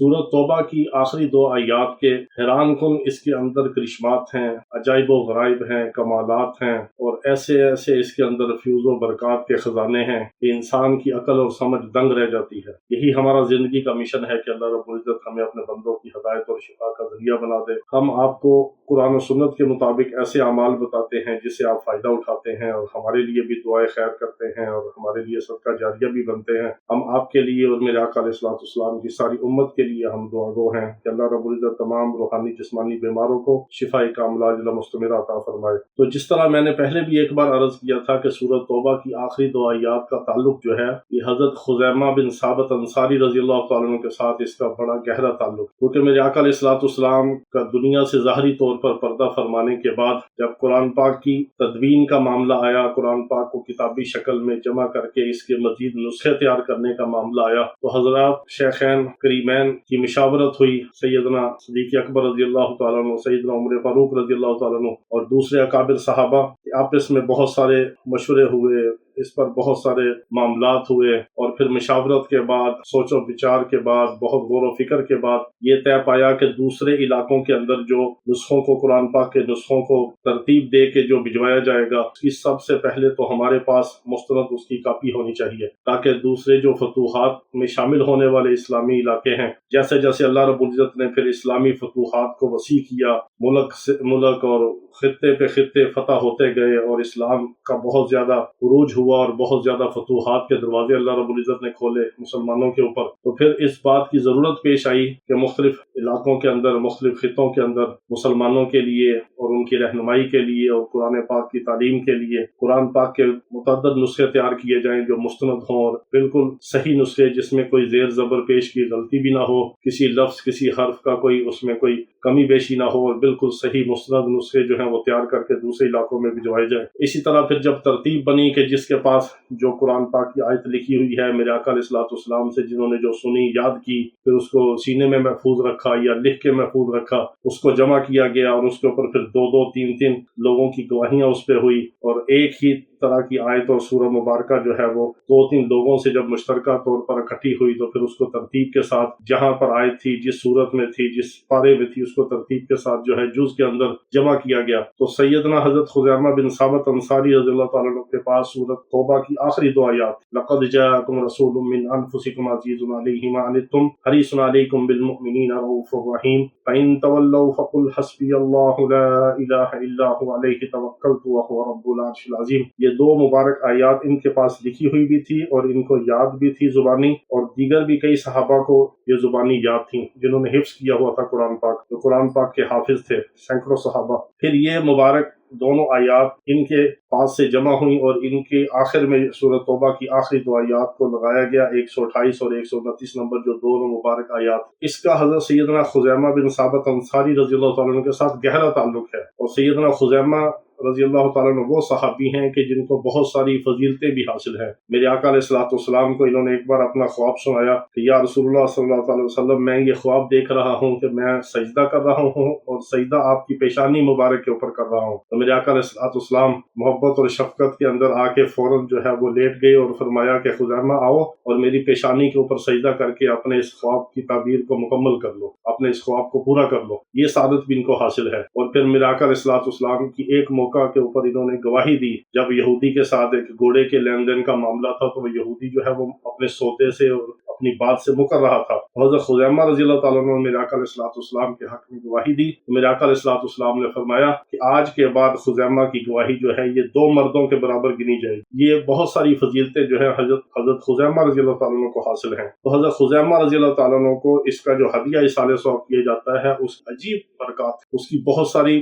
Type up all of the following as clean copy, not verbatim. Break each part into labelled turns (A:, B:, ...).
A: سورۃ توبہ کی آخری دو آیات کے حیران کن اس کے اندر کرشمات ہیں، عجائب و غرائب ہیں، کمالات ہیں، اور ایسے ایسے اس کے اندر فیوز و برکات کے خزانے ہیں کہ انسان کی عقل اور سمجھ دنگ رہ جاتی ہے۔ یہی ہمارا زندگی کا مشن ہے کہ اللہ رب العزت ہمیں اپنے بندوں کی ہدایت اور شفا کا ذریعہ بنا دے۔ ہم آپ کو قرآن و سنت کے مطابق ایسے اعمال بتاتے ہیں جس سے آپ فائدہ اٹھاتے ہیں، اور ہمارے لیے بھی دعائے خیر کرتے ہیں، اور ہمارے لیے صدقہ جاریہ بھی بنتے ہیں۔ ہم آپ کے لیے اور میرے آقا علیہ الصلوۃ والسلام کی ساری امت کے لیے ہم دعا گو ہیں کہ اللہ رب العزت تمام روحانی جسمانی بیماروں کو شفا کاملہ عاجلہ مستمرہ عطا فرمائے۔ تو جس طرح میں نے پہلے بھی ایک بار عرض کیا تھا کہ سورۃ توبہ کی آخری دو آیات کا تعلق جو ہے یہ حضرت خزیمہ بن ثابت انصاری رضی اللہ تعالیٰ عنہ کے ساتھ اس کا بڑا گہرا تعلق، کیونکہ میرے آقا علیہ الصلوۃ والسلام کا دنیا سے ظاہری طور پر پردہ فرمانے کے بعد جب قرآن پاک کی تدوین کا معاملہ آیا، قرآن پاک کو کتابی شکل میں جمع کر کے اس کے مزید نسخے تیار کرنے کا معاملہ آیا، تو حضرات شیخین کریمین کی مشاورت ہوئی، سیدنا صدیق اکبر رضی اللہ تعالیٰ عنہ، سیدنا عمر فاروق رضی اللہ تعالیٰ عنہ اور دوسرے اکابر صحابہ کے آپس میں بہت سارے مشورے ہوئے، اس پر بہت سارے معاملات ہوئے، اور پھر مشاورت کے بعد، سوچ و بچار کے بعد، بہت غور و فکر کے بعد یہ طے پایا کہ دوسرے علاقوں کے اندر جو نسخوں کو، قرآن پاک کے نسخوں کو ترتیب دے کے جو بھجوایا جائے گا، اس کی سب سے پہلے تو ہمارے پاس مستند اس کی کاپی ہونی چاہیے، تاکہ دوسرے جو فتوحات میں شامل ہونے والے اسلامی علاقے ہیں، جیسے جیسے اللہ رب العزت نے پھر اسلامی فتوحات کو وسیع کیا، ملک سے ملک اور خطے پہ خطے فتح ہوتے گئے، اور اسلام کا بہت زیادہ عروج ہوا اور بہت زیادہ فتوحات کے دروازے اللہ رب العزت نے کھولے مسلمانوں کے اوپر، تو پھر اس بات کی ضرورت پیش آئی کہ مختلف علاقوں کے اندر، مختلف خطوں کے اندر مسلمانوں کے لیے اور ان کی رہنمائی کے لیے اور قرآن پاک کی تعلیم کے لیے قرآن پاک کے متعدد نسخے تیار کیے جائیں جو مستند ہوں، اور بالکل صحیح نسخے جس میں کوئی زیر زبر پیش کی غلطی بھی نہ ہو، کسی لفظ کسی حرف کا کوئی اس میں کوئی کمی بیشی نہ ہو، اور بالکل صحیح مستند نسخے جو ہیں وہ تیار کر کے دوسرے علاقوں میں بھجوائے جائیں۔ اسی طرح پھر جب ترتیب بنی کہ جس کے پاس جو قرآن پاک کی آیت لکھی ہوئی ہے، میرے آقا علیہ الصلوۃ والسلام سے جنہوں نے جو سنی، یاد کی، پھر اس کو سینے میں محفوظ رکھا یا لکھ کے محفوظ رکھا، اس کو جمع کیا گیا، اور اس کے اوپر پھر دو دو تین تین لوگوں کی گواہیاں اس پہ ہوئی، اور ایک ہی طرح کی آیت اور سورہ مبارکہ جو ہے وہ دو تین لوگوں سے جب مشترکہ طور پر اکٹھی ہوئی، تو پھر اس کو ترتیب کے ساتھ جہاں پر آیت تھی، جس صورت میں تھی، جس پارے میں تھی، اس کو ترتیب کے ساتھ جو ہے جز کے اندر جمع کیا گیا۔ تو سیدنا حضرت خزیمہ بن ثابت انصاری رضی اللہ تعالیٰ عنہ کے پاس سورۃ توبہ کی آخری دو آیات، لقد جاءکم رسول من انفسکم عزیز علیہ ما عنتم حریص علیکم بالمؤمنین رؤوف رحیم فإن تولوا فقل حسبی اللہ لا الہ الا هو علیہ توکلت وهو رب العرش العظیم۔ یہ دو مبارک آیات ان کے پاس لکھی ہوئی بھی تھی اور ان کو یاد بھی تھی زبانی، اور دیگر بھی کئی صحابہ کو یہ زبانی یاد تھیں جنہوں نے حفظ کیا ہوا تھا قرآن پاک، جو قرآن پاک کے حافظ تھے، سینکڑوں صحابہ۔ پھر یہ مبارک دونوں آیات ان کے پاس سے جمع ہوئیں، اور ان کے آخر میں سورۃ توبہ کی آخری دو آیات کو لگایا گیا، 128 اور 129 نمبر جو دونوں مبارک آیات۔ اس کا حضرت سیدنا خزیمہ بن ثابت انصاری رضی اللہ تعالیٰ عنہ کے ساتھ گہرا تعلق ہے، اور سیدنا خزیمہ رضی اللہ تعالیٰ عنہ وہ صحابی ہیں کہ جن کو بہت ساری فضیلتیں بھی حاصل ہیں۔ میرے آقا علیہ الصلوۃ والسلام کو انہوں نے ایک بار اپنا خواب سنایا کہ یا رسول اللہ صلی اللہ علیہ وسلم، میں یہ خواب دیکھ رہا ہوں کہ میں سجدہ کر رہا ہوں، اور سجدہ آپ کی پیشانی مبارک کے اوپر کر رہا ہوں۔ تو میرے آقا علیہ الصلوۃ والسلام محبت اور شفقت کے اندر آ کے فوراً جو ہے وہ لیٹ گئے اور فرمایا کہ خزیمہ آؤ اور میری پیشانی کے اوپر سجدہ کر کے اپنے اس خواب کی تعبیر کو مکمل کر لو، اپنے اس خواب کو پورا کر لو۔ یہ سعادت بھی ان کو حاصل ہے۔ اور پھر میرے آقا علیہ الصلوۃ والسلام کی ایک موقع کے اوپر انہوں نے گواہی دی، جب یہودی کے ساتھ ایک گھوڑے کے لین دین کا معاملہ تھا، تو وہ یہودی جو ہے وہ اپنے سودے سے اور اپنی بات سے مکر رہا تھا۔ حضرت خزیمہ رضی اللہ تعالیٰ عنہ نے میرے آقا علیہ الصلوۃ والسلام کے حق میں گواہی دی، تو میرے آقا علیہ الصلوۃ والسلام نے فرمایا کہ آج کے بعد خزیمہ کی گواہی جو ہے یہ 2 مردوں کے برابر گنی جائے گی۔ یہ بہت ساری فضیلتیں جو ہے حضرت خزیمہ رضی اللہ تعالیٰ عنہ کو حاصل ہیں۔ تو حضرت خزیمہ رضی اللہ تعالیٰ عنہ کو اس کا جو ہدیہ اصالہ ثواب کیا جاتا ہے، اس عجیب برکات، اس کی بہت ساری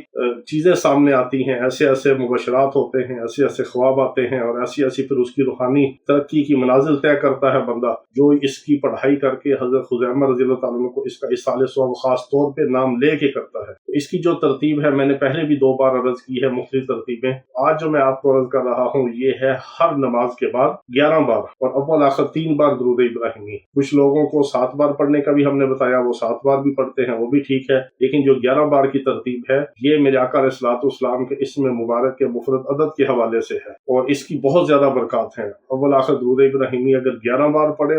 A: چیزیں سامنے آتی ہیں، ایسے ایسے مبشرات ہوتے ہیں، ایسے ایسے خواب آتے ہیں، اور ایسی ایسی پھر اس کی روحانی ترقی کی منازل طے کرتا ہے بندہ جو اس کی پڑھائی کر کے حضرت خزیمہ رضی اللہ تعالیٰ عنہ کو اس کا اصالہ ثواب خاص طور پہ نام لے کے کرتا ہے۔ اس کی جو ترتیب ہے، میں نے پہلے بھی 2 بار عرض کی ہے مختلف ترتیبیں، آج جو میں آپ کو عرض کر رہا ہوں یہ ہے ہر نماز کے بعد 11 بار اور اول آخر 3 بار درود ابراہیمی۔ کچھ لوگوں کو 7 بار پڑھنے کا بھی ہم نے بتایا، وہ 7 بار بھی پڑھتے ہیں، وہ بھی ٹھیک ہے، لیکن جو 11 بار کی ترتیب ہے یہ میرے آقا علیہ الصلوۃ والسلام کے اسم مبارک کے مفرد عدد کے حوالے سے ہے، اور اس کی بہت زیادہ برکات ہیں۔ اول آخر درود ابراہیمی اگر 11 بار پڑھیں